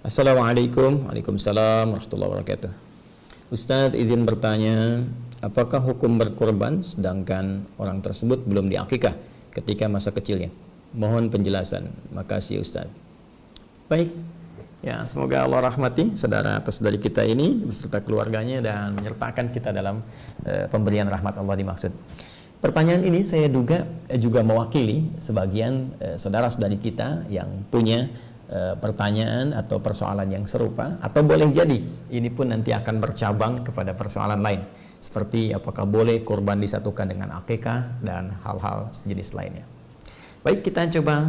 Assalamualaikum. Waalaikumsalam warahmatullahi wabarakatuh. Ustadz izin bertanya, apakah hukum berkorban sedangkan orang tersebut belum diakikah ketika masa kecilnya? Mohon penjelasan. Makasih Ustadz. Baik. Ya, semoga Allah rahmati saudara atau saudari kita ini beserta keluarganya dan menyertakan kita dalam pemberian rahmat Allah dimaksud. Pertanyaan ini saya duga juga mewakili sebagian saudara-saudari kita yang punya pertanyaan atau persoalan yang serupa, atau boleh jadi ini pun nanti akan bercabang kepada persoalan lain seperti apakah boleh kurban disatukan dengan akikah dan hal-hal sejenis lainnya. Baik, kita coba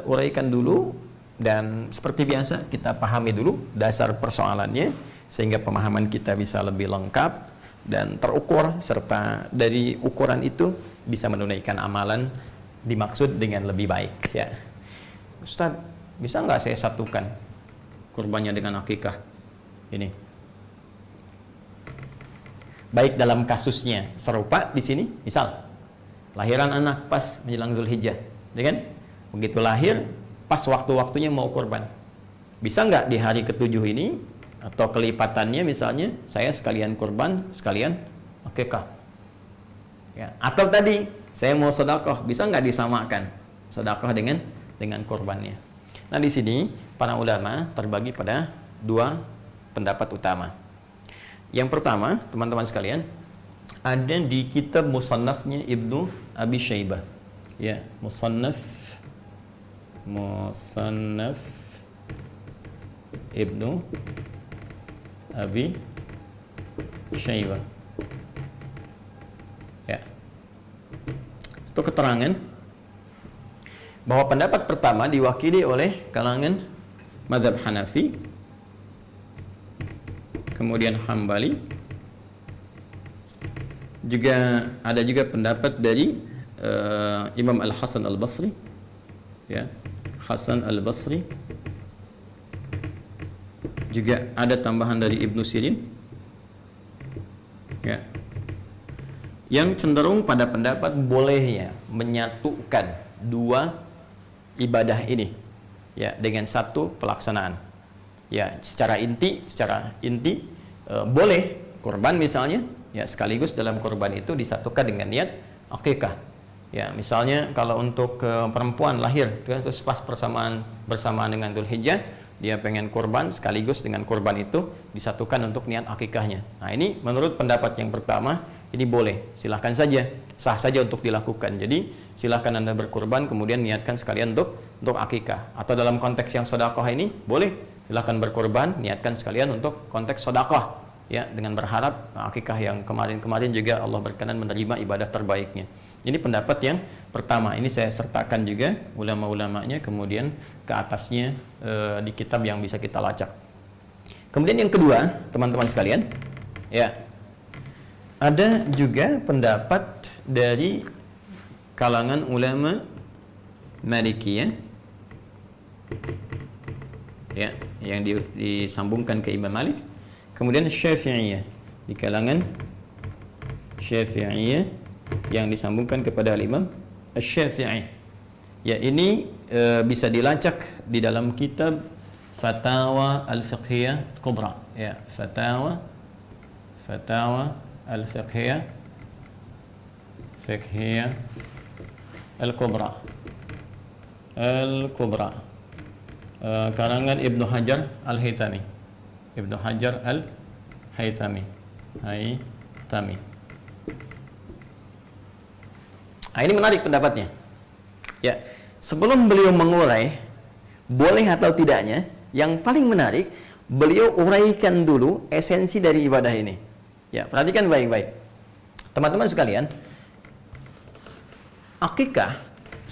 uraikan dulu dan seperti biasa kita pahami dulu dasar persoalannya sehingga pemahaman kita bisa lebih lengkap dan terukur, serta dari ukuran itu bisa menunaikan amalan dimaksud dengan lebih baik. Ya, Ustadz, bisa nggak saya satukan kurbannya dengan akikah ini? Baik dalam kasusnya serupa di sini, misal lahiran anak pas menjelang Dzulhijjah, ya kan? Begitu lahir, pas waktu-waktunya mau kurban. Bisa nggak di hari ke-7 ini atau kelipatannya misalnya saya sekalian kurban, sekalian akikah? Ya, atau tadi saya mau sedekah, bisa nggak disamakan sedekah dengan kurbannya? Nah, di sini para ulama terbagi pada dua pendapat utama. Yang pertama, teman-teman sekalian, ada di kitab Musannafnya Ibnu Abi Syaibah. Ya, Musannaf Ibnu Abi Syaibah. Ya. Itu keterangan bahwa pendapat pertama diwakili oleh kalangan mazhab Hanafi, kemudian Hambali, juga ada juga pendapat dari Imam Al-Hasan Al-Basri, ya, Hasan Al-Basri, juga ada tambahan dari Ibnu Sirin, ya, yang cenderung pada pendapat bolehnya menyatukan dua ibadah ini, ya, dengan satu pelaksanaan. Ya, secara inti boleh kurban misalnya, ya, sekaligus dalam kurban itu disatukan dengan niat akikah. Ya, misalnya kalau untuk perempuan lahir terus pas bersamaan dengan Dzulhijjah, dia pengen kurban sekaligus dengan kurban itu disatukan untuk niat akikahnya. Nah, ini menurut pendapat yang pertama ini boleh, silahkan saja, sah saja untuk dilakukan. Jadi silahkan Anda berkurban kemudian niatkan sekalian untuk akikah. Atau dalam konteks yang sedekah ini boleh, silahkan berkurban niatkan sekalian untuk konteks sedekah, ya, dengan berharap akikah yang kemarin-kemarin juga Allah berkenan menerima ibadah terbaiknya. Ini pendapat yang pertama. Ini saya sertakan juga ulama-ulamanya kemudian ke atasnya di kitab yang bisa kita lacak. Kemudian yang kedua, teman-teman sekalian, ya, ada juga pendapat dari kalangan ulama Malikiyah, ya, yang disambungkan ke Imam Malik. Kemudian Syafi'iyah, di kalangan Syafi'iyah yang disambungkan kepada Imam Asy-Syafi'i. Ya, ini bisa dilacak di dalam kitab Fatawa Al-Fiqhiyah Kubra, ya, Fatawa Al-Fiqhiyah Al-Kubra karangan Ibnu Hajar Al-Haytami. Nah, ini menarik pendapatnya. Ya, sebelum beliau mengurai boleh atau tidaknya, yang paling menarik beliau uraikan dulu esensi dari ibadah ini. Ya, perhatikan baik-baik. Teman-teman sekalian, akikah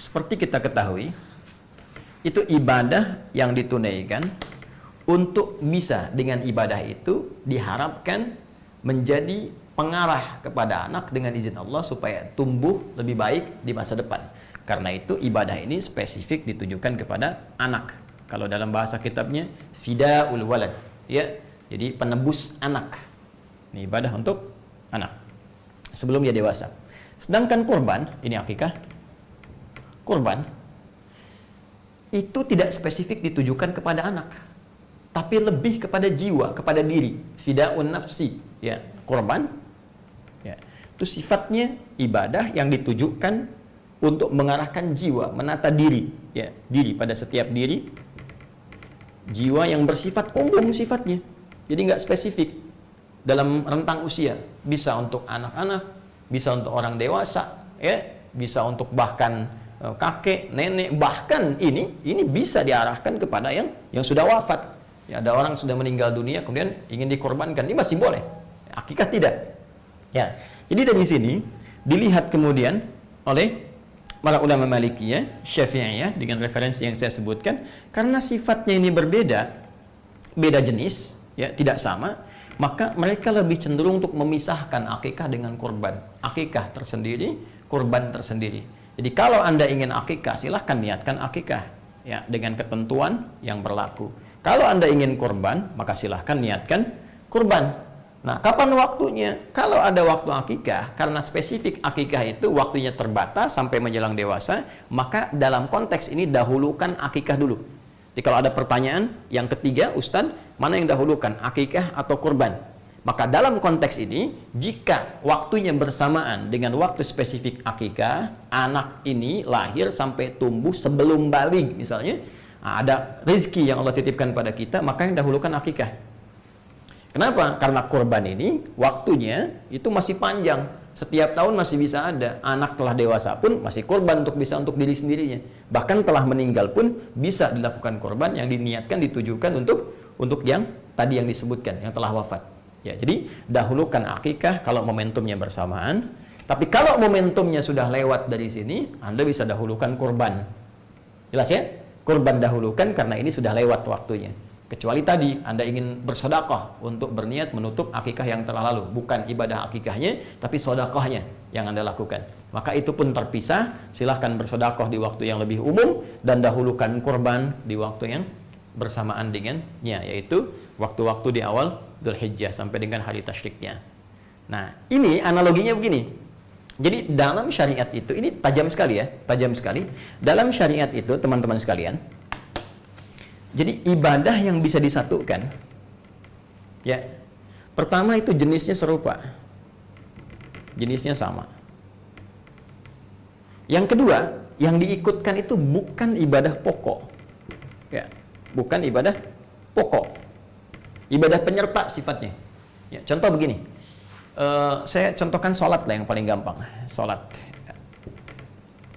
seperti kita ketahui itu ibadah yang ditunaikan untuk bisa dengan ibadah itu diharapkan menjadi pengarah kepada anak dengan izin Allah supaya tumbuh lebih baik di masa depan. Karena itu ibadah ini spesifik ditujukan kepada anak. Kalau dalam bahasa kitabnya fidaul walad, ya, jadi penebus anak. Ini ibadah untuk anak sebelum dia dewasa. Sedangkan kurban, ini akikah, kurban itu tidak spesifik ditujukan kepada anak. tapi lebih kepada jiwa, kepada diri, fidaun nafsi, ya, korban. Ya, itu sifatnya ibadah yang ditujukan untuk mengarahkan jiwa, menata diri, ya, diri pada setiap diri, jiwa yang bersifat umum sifatnya, jadi nggak spesifik dalam rentang usia, bisa untuk anak-anak, bisa untuk orang dewasa, ya, bisa untuk bahkan kakek, nenek, bahkan ini bisa diarahkan kepada yang sudah wafat. Ya, ada orang sudah meninggal dunia kemudian ingin dikorbankan, ini masih boleh. Akikah tidak. Ya. Jadi dari sini dilihat kemudian oleh para ulama Malikiyah, Syafi'iyah dengan referensi yang saya sebutkan, karena sifatnya ini berbeda, beda jenis, ya, tidak sama, maka mereka lebih cenderung untuk memisahkan akikah dengan kurban. Akikah tersendiri, kurban tersendiri. Jadi kalau Anda ingin akikah, silahkan niatkan akikah, ya, dengan ketentuan yang berlaku. Kalau Anda ingin kurban, maka silahkan niatkan kurban. Nah, kapan waktunya? Kalau ada waktu akikah, karena spesifik akikah itu waktunya terbatas sampai menjelang dewasa, maka dalam konteks ini dahulukan akikah dulu. Jadi kalau ada pertanyaan, yang ketiga, Ustadz, mana yang dahulukan, akikah atau kurban? Maka dalam konteks ini, jika waktunya bersamaan dengan waktu spesifik akikah, anak ini lahir sampai tumbuh sebelum balik, misalnya, ada rezeki yang Allah titipkan pada kita, maka yang dahulukan akikah. Kenapa? Karena kurban ini waktunya itu masih panjang. Setiap tahun masih bisa ada. Anak telah dewasa pun masih kurban untuk diri sendirinya. Bahkan telah meninggal pun bisa dilakukan kurban yang diniatkan, ditujukan untuk yang tadi yang disebutkan, yang telah wafat. Ya, jadi dahulukan akikah kalau momentumnya bersamaan. Tapi kalau momentumnya sudah lewat dari sini, Anda bisa dahulukan kurban. Jelas ya? Kurban dahulukan karena ini sudah lewat waktunya. Kecuali tadi Anda ingin bersedekah untuk berniat menutup akikah yang telah lalu, bukan ibadah akikahnya tapi sedekahnya yang Anda lakukan. Maka itu pun terpisah, silahkan bersedekah di waktu yang lebih umum dan dahulukan kurban di waktu yang bersamaan dengannya, yaitu waktu-waktu di awal Dzulhijjah sampai dengan hari tasyriknya. Nah, ini analoginya begini. Jadi dalam syariat itu, ini tajam sekali ya, tajam sekali. Dalam syariat itu, teman-teman sekalian, jadi ibadah yang bisa disatukan, ya, pertama itu jenisnya serupa, jenisnya sama. Yang kedua, yang diikutkan itu bukan ibadah pokok, ya, bukan ibadah pokok, ibadah penyerta sifatnya. Ya, contoh begini. Saya contohkan sholat lah yang paling gampang. Sholat.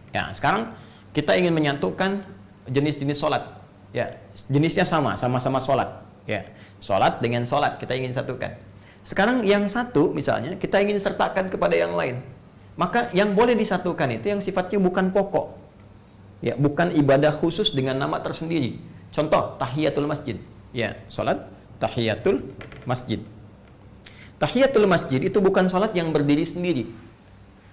Ya, sekarang kita ingin menyatukan jenis-jenis sholat. Ya, jenisnya sama-sama sholat. Ya, sholat dengan sholat kita ingin satukan. Sekarang yang satu misalnya kita ingin sertakan kepada yang lain. Maka yang boleh disatukan itu yang sifatnya bukan pokok. Ya, bukan ibadah khusus dengan nama tersendiri. Contoh, tahiyatul masjid. Ya, sholat tahiyatul masjid. Tahiyatul masjid itu bukan sholat yang berdiri sendiri,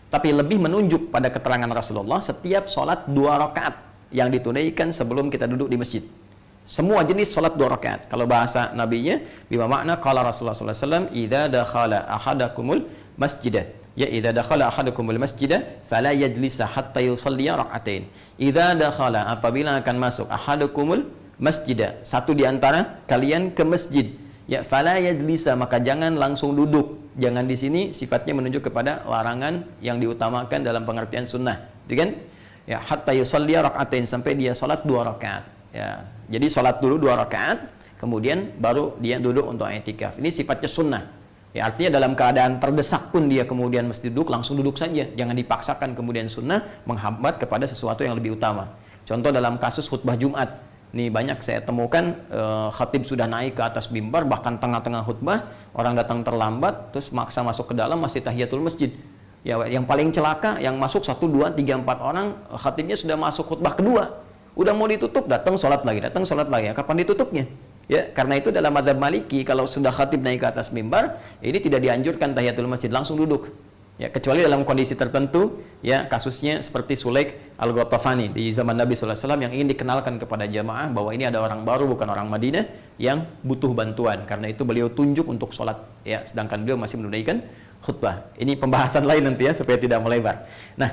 tapi lebih menunjuk pada keterangan Rasulullah setiap sholat 2 rakaat yang ditunaikan sebelum kita duduk di masjid. Semua jenis sholat 2 rakaat. Kalau bahasa nabinya, bima makna qala Rasulullah SAW, idza dakhala ahadakumul masjidah. Ya, idza dakhala ahadukumul masjidah fala yajlisa hatta yusalli rak'atain. Idza dakhala, apabila akan masuk ahadukumul masjidah, satu di antara kalian ke masjid, ya, fala yajlisa, maka jangan langsung duduk. Jangan di sini sifatnya menunjuk kepada larangan yang diutamakan dalam pengertian sunnah, gitu kan? Ya, hatta yusalli rak'atain, sampai dia salat 2 rakaat. Ya, jadi salat dulu 2 rakaat, kemudian baru dia duduk untuk i'tikaf. Ini sifatnya sunnah. Ya, artinya dalam keadaan terdesak pun dia kemudian mesti duduk, langsung duduk saja. Jangan dipaksakan kemudian sunnah menghambat kepada sesuatu yang lebih utama. Contoh dalam kasus khutbah Jumat. Nih banyak saya temukan khatib sudah naik ke atas mimbar, bahkan tengah-tengah khutbah orang datang terlambat, terus maksa masuk ke dalam masih tahiyatul masjid. Ya, yang paling celaka yang masuk 1, 2, 3, 4 orang, khatibnya sudah masuk khutbah kedua, udah mau ditutup, datang sholat lagi. Kapan ditutupnya? Ya, karena itu dalam mazhab Maliki kalau sudah khatib naik ke atas mimbar, ini tidak dianjurkan tahiyatul masjid, langsung duduk. Ya, kecuali dalam kondisi tertentu, ya, kasusnya seperti Sulaik Al-Ghatafani di zaman Nabi SAW yang ingin dikenalkan kepada jamaah bahwa ini ada orang baru, bukan orang Madinah, yang butuh bantuan. Karena itu beliau tunjuk untuk sholat, ya, sedangkan beliau masih menunaikan khutbah. Ini pembahasan lain nanti ya, supaya tidak melebar. Nah,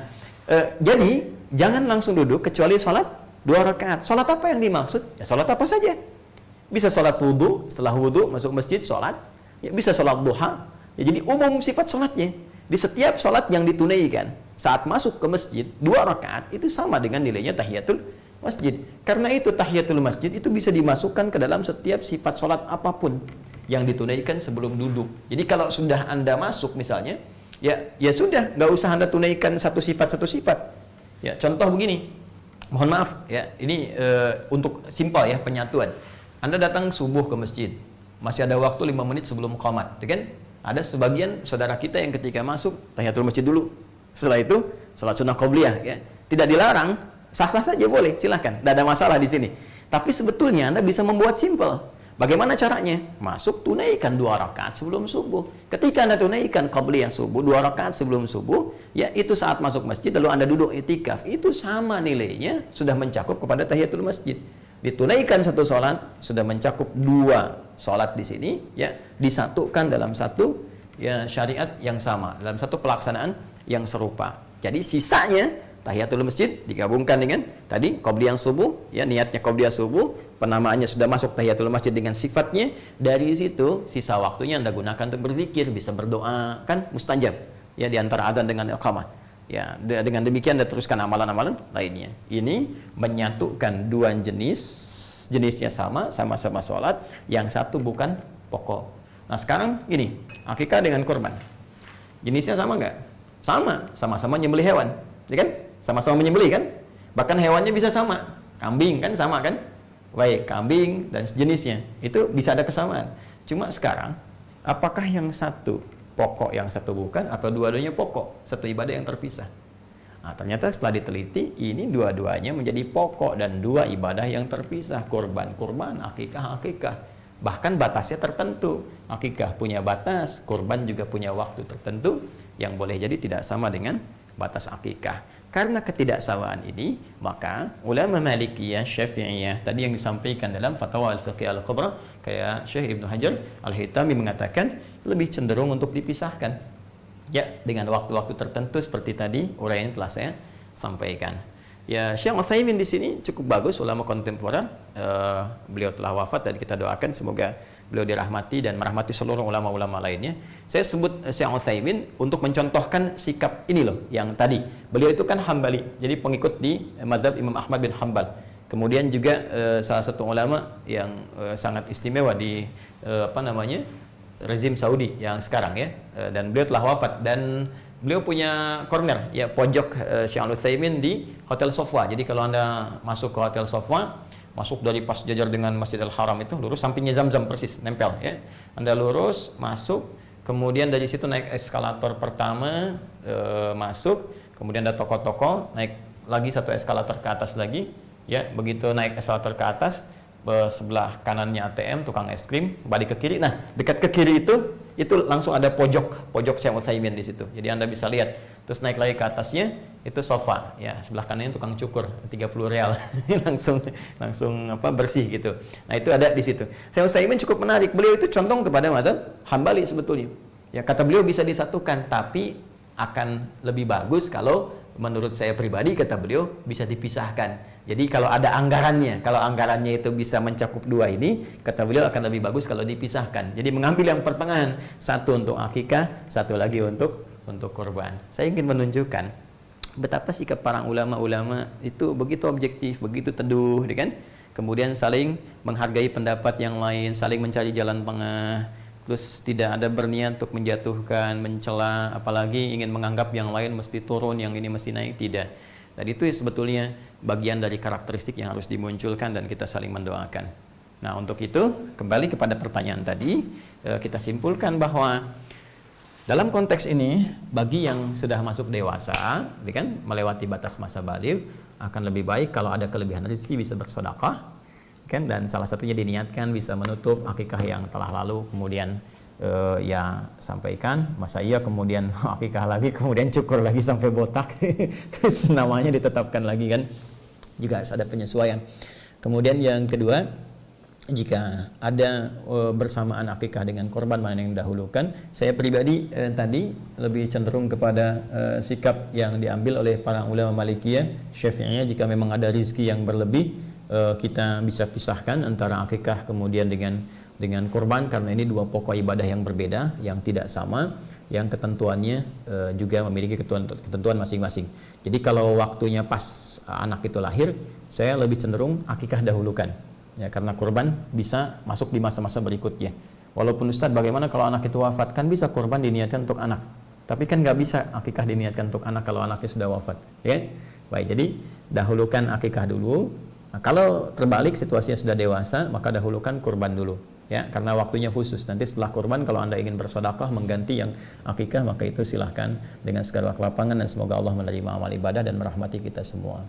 jadi jangan langsung duduk kecuali sholat 2 rakaat. Sholat apa yang dimaksud? Ya, sholat apa saja. Bisa sholat wudhu, setelah wudhu masuk masjid sholat, ya, bisa sholat duha. Ya, jadi umum sifat sholatnya. Di setiap sholat yang ditunaikan saat masuk ke masjid 2 rakaat itu sama dengan nilainya tahiyatul masjid. Karena itu tahiyatul masjid itu bisa dimasukkan ke dalam setiap sifat sholat apapun yang ditunaikan sebelum duduk. Jadi kalau sudah Anda masuk misalnya, ya sudah, nggak usah Anda tunaikan satu sifat. Ya, contoh begini, mohon maaf ya, ini untuk simpel ya penyatuan. Anda datang subuh ke masjid, masih ada waktu 5 menit sebelum qomat, kan? Ada sebagian saudara kita yang ketika masuk tahiyatul masjid dulu. Setelah itu salat sunnah qobliyah, ya. Tidak dilarang, sah-sah saja boleh, silahkan. Tidak ada masalah di sini. Tapi sebetulnya Anda bisa membuat simpel. Bagaimana caranya? Masuk, tunaikan 2 rakaat sebelum subuh. Ketika Anda tunaikan qobliyah subuh 2 rakaat sebelum subuh, ya itu saat masuk masjid lalu Anda duduk i'tikaf, itu sama nilainya, sudah mencakup kepada tahiyatul masjid. Ditunaikan satu sholat sudah mencakup 2 sholat di sini, ya, disatukan dalam satu ya syariat yang sama, dalam satu pelaksanaan yang serupa. Jadi sisanya tahiyatul masjid digabungkan dengan tadi qobliyah subuh, ya, niatnya qobliyah subuh, penamaannya sudah masuk tahiyatul masjid dengan sifatnya. Dari situ sisa waktunya Anda gunakan untuk berzikir, bisa berdoa, kan mustajab ya, di antara adzan dengan iqamah. Ya, dengan demikian Anda teruskan amalan-amalan lainnya. Ini menyatukan 2 jenisnya sama-sama sholat, yang satu bukan pokok. Nah sekarang gini, akikah dengan kurban, jenisnya sama nggak? Sama-sama nyembelih hewan, ya kan? Sama-sama menyembelih kan? Bahkan hewannya bisa sama, kambing kan sama kan? Baik, kambing dan sejenisnya itu bisa ada kesamaan. Cuma sekarang, apakah yang satu pokok, yang satu bukan, atau dua-duanya pokok, satu ibadah yang terpisah? Nah, ternyata setelah diteliti, ini dua-duanya menjadi pokok dan 2 ibadah yang terpisah. Kurban, akikah. Bahkan batasnya tertentu. Akikah punya batas, kurban juga punya waktu tertentu yang boleh jadi tidak sama dengan batas akikah. Karena ketidaksamaan ini, maka ulama Malikiyah, Syafi'iyah tadi yang disampaikan dalam Fatwa Al-Fiqh Al-Kubra, kayak Syekh Ibnu Hajar Al-Haytami mengatakan lebih cenderung untuk dipisahkan. Ya, dengan waktu-waktu tertentu seperti tadi uraian telah saya sampaikan. Ya, Syekh Utsaimin di sini cukup bagus, ulama kontemporer. Beliau telah wafat dan kita doakan semoga beliau dirahmati dan merahmati seluruh ulama-ulama lainnya. Saya sebut Syekh Utsaimin untuk mencontohkan sikap ini loh, yang tadi. Beliau itu kan Hambali, jadi pengikut di mazhab Imam Ahmad bin Hanbal. Kemudian juga salah satu ulama yang sangat istimewa di rezim Saudi yang sekarang ya. Dan beliau telah wafat dan beliau punya corner ya, pojok Syekh Utsaimin di Hotel Sofwa. Jadi kalau Anda masuk ke Hotel Sofwa, masuk dari pas jajar dengan Masjidil Haram itu, lurus sampingnya Zamzam persis, nempel ya. Anda lurus masuk, kemudian dari situ naik eskalator pertama, masuk, kemudian ada toko-toko, naik lagi satu eskalator ke atas lagi ya. Begitu naik eskalator ke atas, sebelah kanannya ATM, tukang es krim, balik ke kiri. Nah, dekat ke kiri itu langsung ada pojok Syekh Utsaimin di situ. Jadi Anda bisa lihat. Terus naik lagi ke atasnya itu sofa ya, sebelah kanannya tukang cukur 30 real. langsung bersih gitu. Nah, itu ada di situ. Syekh Utsaimin cukup menarik. Beliau itu condong kepada mazhab Hambali sebetulnya. Ya, kata beliau bisa disatukan, tapi akan lebih bagus kalau menurut saya pribadi, kata beliau, bisa dipisahkan. Jadi kalau ada anggarannya, kalau anggarannya itu bisa mencakup 2 ini, kata beliau akan lebih bagus kalau dipisahkan. Jadi mengambil yang pertengahan, satu untuk akikah, satu lagi untuk kurban. Saya ingin menunjukkan betapa sikap para ulama-ulama itu begitu objektif, begitu teduh, kan? Kemudian saling menghargai pendapat yang lain, saling mencari jalan tengah, terus tidak ada berniat untuk menjatuhkan, mencela, apalagi ingin menganggap yang lain mesti turun, yang ini mesti naik, tidak. Dan itu sebetulnya bagian dari karakteristik yang harus dimunculkan dan kita saling mendoakan. Nah, untuk itu kembali kepada pertanyaan tadi, kita simpulkan bahwa dalam konteks ini bagi yang sudah masuk dewasa, kan, melewati batas masa baligh, akan lebih baik kalau ada kelebihan rezeki bisa bersedekah, kan, dan salah satunya diniatkan bisa menutup akikah yang telah lalu, kemudian ya sampaikan masa iya, kemudian akikah lagi, kemudian cukur lagi sampai botak, terus namanya ditetapkan lagi, kan, juga ada penyesuaian. Kemudian yang kedua, jika ada bersamaan akikah dengan korban, mana yang didahulukan? Saya pribadi tadi lebih cenderung kepada sikap yang diambil oleh para ulama Malikiyah, Syafi'iyah. Jika memang ada rizki yang berlebih, kita bisa pisahkan antara akikah kemudian dengan kurban, karena ini dua pokok ibadah yang berbeda, yang tidak sama, yang ketentuannya juga memiliki ketentuan masing-masing. Jadi kalau waktunya pas anak itu lahir, saya lebih cenderung akikah dahulukan, ya, karena kurban bisa masuk di masa-masa berikutnya. Walaupun Ustadz, bagaimana kalau anak itu wafat? Kan bisa kurban diniatkan untuk anak, tapi kan nggak bisa akikah diniatkan untuk anak kalau anaknya sudah wafat, ya. Baik, jadi dahulukan akikah dulu. Nah, kalau terbalik situasinya sudah dewasa, maka dahulukan kurban dulu, ya, karena waktunya khusus. Nanti setelah kurban, kalau Anda ingin bersedekah mengganti yang akikah, maka itu silahkan dengan segala kelapangan, dan semoga Allah menerima amal ibadah dan merahmati kita semua.